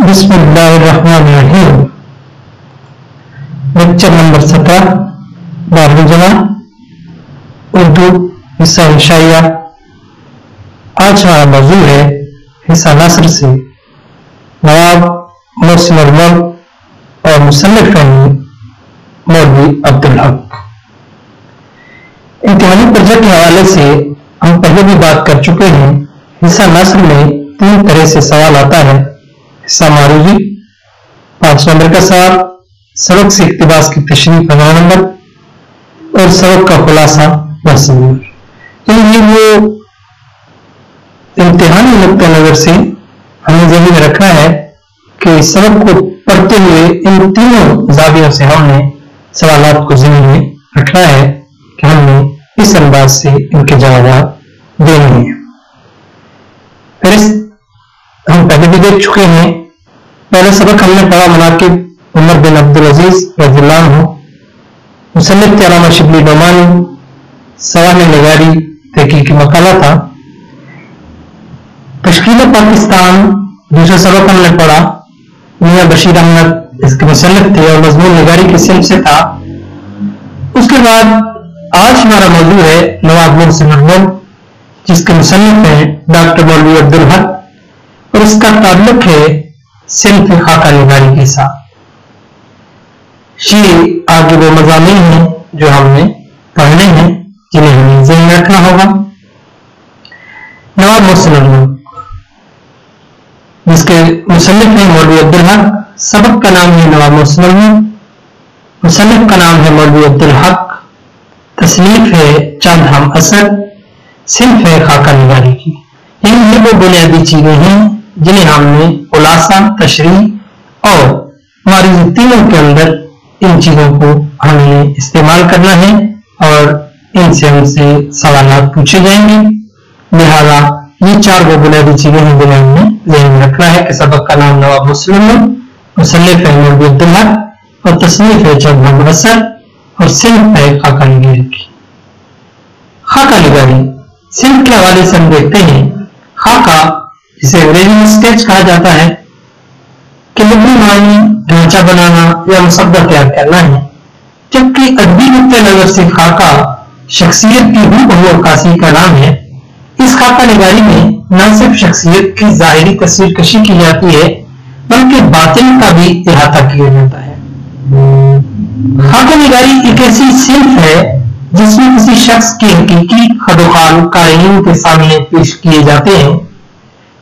بسم اللہ الرحمن الرحیم۔ لیکچر نمبر 17 12ویں جماعت اردو حصہ انشائیہ۔ آج ہمارا موضوع ہے حصہ نثر سے نواب محسن الملک اور مصنف مولوی عبدالحق۔ امتحانی پروجیکٹ کے حوالے سے ہم پہلے بھی بات کر چکے ہیں۔ حصہ نثر میں 3 طرح سے سوال آتا ہے: حصہ معروضی 5 نمبر کا سوال، سبق سے اقتباس کی تشریح 15 نمبر اور سبق کا خلاصہ 10 نمبر۔ یہ وہ امتحانی نقطہ نظر سے ہمیں ذہن میں رکھنا ہے کہ سبق کو پڑھتے ہوئے ان تینوں زاویوں سے ہم نے سوالات کو ذہن میں رکھنا ہے کہ ہم نے اس انداز سے ان کے جوابات دینے ہیں۔ ہم پہلے بھی دیکھ چکے ہیں۔ پہلا سبق ہم نے پڑھا مناقب عمر بن عبدالعزیز رضی اللہ عنہ، مصنف علامہ شبلی نعمانی، سوانح نگاری تحقیقی مقالہ تھا۔ تشکیل پاکستان دوسرا سبق ہم نے پڑھا، میاں بشیر احمد اس کے مصنف تھے اور مضمون نگاری کی سمت سے تھا۔ اس کے بعد آج ہمارا موضوع ہے نواب محسن الملک، جس کے مصنف ہیں ڈاکٹر مولوی عبدالحق، اور اس کا تعلق ہے صنف خاکہ نگاری کے ساتھ۔ یہ آگے وہ مضامین ہیں جو ہم نے پڑھنے ہیں، جنہیں ہمیں ذہن میں رکھنا ہوگا۔ نواب محسن الملک، جس کے مصنف ہیں مولوی عبدالحق، سبق کا نام ہے نواب محسن الملک، مصنف کا نام ہے مولوی عبدالحق، تصنیف ہے چند ہم اثر، صنف ہے خاکہ نگاری کی۔ یہ وہ بنیادی چیزیں ہیں جنہیں ہم نے خلاصہ، تشریح اور معرضی تینوں کے اندر ان چیزوں کو ہم نے استعمال کرنا ہے اور ان سے ہم سے سوالات پوچھے جائیں گے۔ لہذا یہ 4 وہ بنیادی چیزیں ہیں جنہیں ہم نے ذہن میں رکھنا ہے کہ سبق کا نام نواب محسن الملک، مصنف ہے مولوی عبدالحق اور تصنیف ہے چند ہم اثر اور صنف ہے خاکہ نگاری کی۔ خاکہ نگاری صنف کے حوالے سے ہم دیکھتے ہیں، خاکہ جسے انگریزی میں اسکیچ کہا جاتا ہے کہ لغوی معنی ڈھانچہ بنانا یا مسودہ تیار کرنا ہے، جبکہ ادبی نقطہ نظر سے خاکہ شخصیت کی ہو عکاسی کا نام ہے۔ اس خاکہ نگاری میں نہ صرف شخصیت کی ظاہری تصویر کشی کی جاتی ہے بلکہ باطن کا بھی احاطہ کیا جاتا ہے۔ خاکہ نگاری ایک ایسی صنف ہے جس میں کسی شخص کی حقیقی خدوخال قارئین کے سامنے پیش کیے جاتے ہیں۔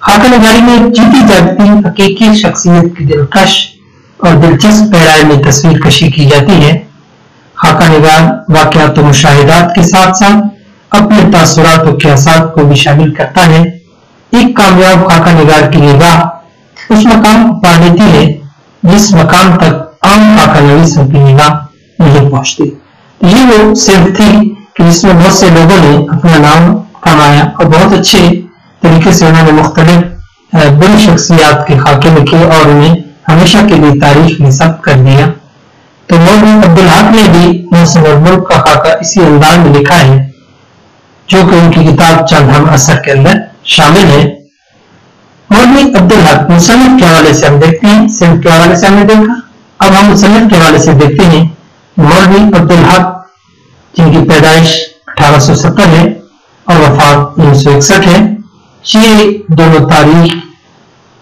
خاکہ نگاری میں جیتی جاگتی حقیقی شخصیت کی دلکش اور دلچسپ پیرائی میں تصویر کشی کی جاتی ہے۔ خاکہ نگار واقعات و مشاہدات کے ساتھ ساتھ اپنے تاثرات و قیاسات کو بھی شامل کرتا ہے۔ ایک کامیاب خاکہ نگار کی نگاہ اس مقام کو پا لیتی ہے جس مقام تک عام خاکہ نویسوں کی نگاہ نہیں پہنچتی۔ یہ وہ صنف تھی کہ جس میں بہت سے لوگوں نے اپنا نام کمایا اور بہت اچھے طریقے سے انہوں نے مختلف بڑی شخصیات کے خاکے لکھے اور انہیں ہمیشہ کے لیے تاریخ میں ثبت کر دیا۔ تو مولوی عبدالحق نے بھی محسن الملک کا خاکہ اسی انداز میں لکھا ہے جو کہ ان کی کتاب چند ہم اثر کے اندر شامل ہے۔ مولوی عبدالحق مصنف کے حوالے سے ہم دیکھتے ہیں، صنف کے حوالے سے ہم نے دیکھا، اب ہم مصنف کے حوالے سے دیکھتے ہیں۔ مولوی عبدالحق جن کی پیدائش 1870 ہے اور وفات 1961 ہے، یہ دونوں تاریخ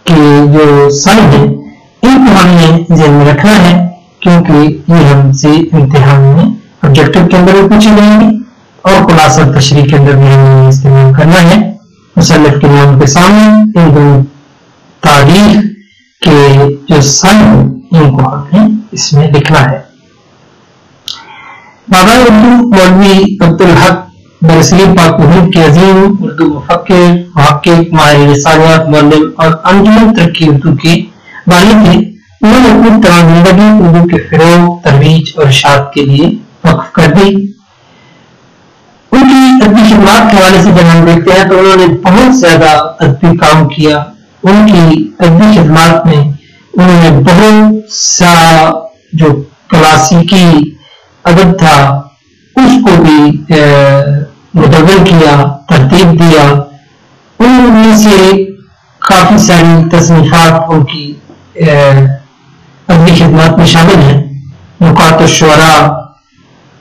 کے جو سن ہیں ان کو ہم نے ذہن میں رکھنا ہے کیونکہ یہ ہم سے امتحان میں آبجیکٹو کے اندر بھی پوچھے جائیں گے اور خلاصہ تشریح کے اندر بھی ہمیں استعمال کرنا ہے۔ مصنف کے نام کے سامنے ان دونوں تاریخ کے جو سن ہیں ان کو ہم نے اس میں لکھنا ہے۔ بابا اردو مولوی عبدالحق برصغیر پاک و ہند کے عظیم اردو مفکر، محقق، ماہر لسانیات، معلم اور انجمن ترقی اردو کے بانی تھے۔ انہوں نے اپنی تمام زندگی اردو کے فروغ، ترویج اور اشاعت کے لیے وقف کر دی۔ ان کی ادبی خدمات کے حوالے سے جب ہم دیکھتے ہیں تو انہوں نے بہت زیادہ ادبی کام کیا۔ ان کی ادبی خدمات میں انہوں نے بہت سا جو کلاسیکی ادب تھا اس کو بھی مدون کیا، ترتیب دیا۔ ان میں سے کافی ساری تصنیفات ان کی اپنی خدمات میں شامل ہیں. نکات الشعراء،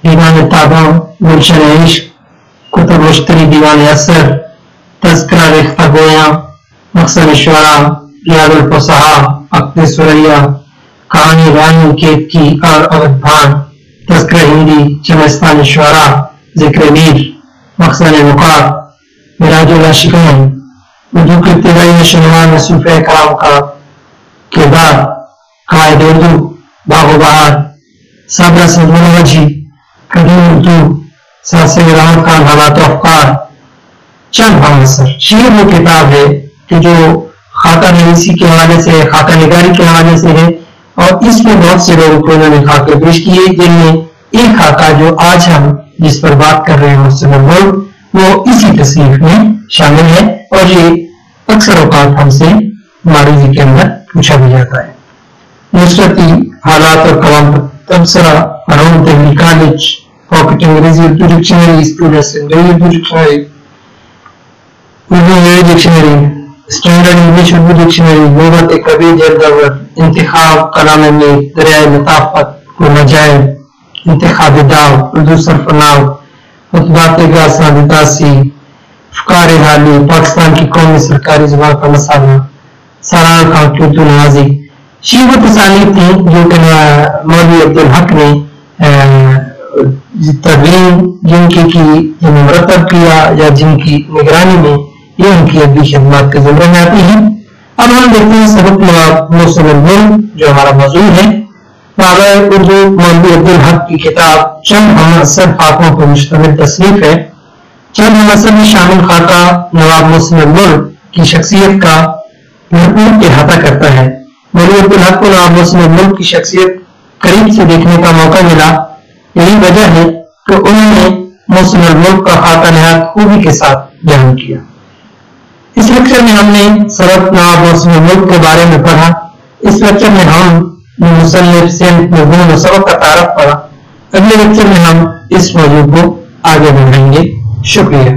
دیوان تاباں، گلشن عشق، کتب مشتری دیوان اثر، تذکرہ ریختہ گویاں، مقصد شعراء، ریاض الفصحاء، عقد ثریا، کہانی رانی کیت کی اور اودھ بھان، تذکرہ ہندی، چمستان شعراء، ذکر میر، مقصد نکات، مراج العاشقین، اردو کے ابتدائی نشوان میں صوفیہ کرام کا کردار، قائد اردو، باغ و بہار، صابرہ سنجھی، قدیم اردو، ساسے رحمت خان، حالات و افکار، چند عناصر. شعر وہ کتاب ہے کہ جو خاکہ نویسی کے حوالے سے، خاکہ نگاری کے حوالے سے ہے، اور اس میں بہت سے لوگوں کو انہوں نے خاکے پیش کیے، جن میں ایک خاکہ جو آج ہم جس پر بات کر رہے ہیں مستمر وہ اسی تصنیف میں شامل ہے، اور یہ اکثر اوقات ہم سے معروضی کے اندر پوچھا بھی جاتا ہے. نصرتی حالات اور قوام تبصرہ، اراؤنڈ دہلی کالج، پاکٹ انگریزی اردو ڈکشنری، اسٹوڈنٹس انگریزی اردو ڈکشنری، اردو انگریزی dictionary, standard English Urdu dictionary, نوبت کبیر جلد اول، انتخاب کلام میں، دریائے لطافت، نجائب، انتخاب داو، اردو صرف ناو، خطبات گاساداسی، افکار حالی، پاکستان کی قومی سرکاری زبان کا مسئلہ، سالانہ خان کی اردو نوازی. شعر و تصانیف تھیں جو کہ مولوی عبدالحق نے تدوین جن کی مرتب کیا یا جن کی نگرانی میں یہ ان کی ادبی خدمات کے زمرے میں آتی ہیں. اب ہم دیکھتے ہیں سبق نواب موسم الملک جو ہمارا موضوع ہے. بابا اردو مولوی عبدالحق کی کتاب چند ہمعصر خاکوں پر مشتمل تصنیف ہے. چند ہمعصر میں شامل خاکہ نواب موسم الملک کی شخصیت کا بھرپور احاطہ کرتا ہے. مولوی عبدالحق کو نواب موسم الملک کی شخصیت قریب سے دیکھنے کا موقع ملا. یہی وجہ ہے کہ انہوں نے موسم الملک کا خاکہ نہایت خوبی کے ساتھ بیان کیا. اس لیکچر میں ہم نے سبق نواب موسم الملک کے بارے میں پڑھا. اس لیکچر میں ہم مصنف صنف مضمون و سبق کا تعارف پڑھا. اگلے لیکچر میں ہم اس موضوع کو آگے بڑھائیں گے. شکریہ.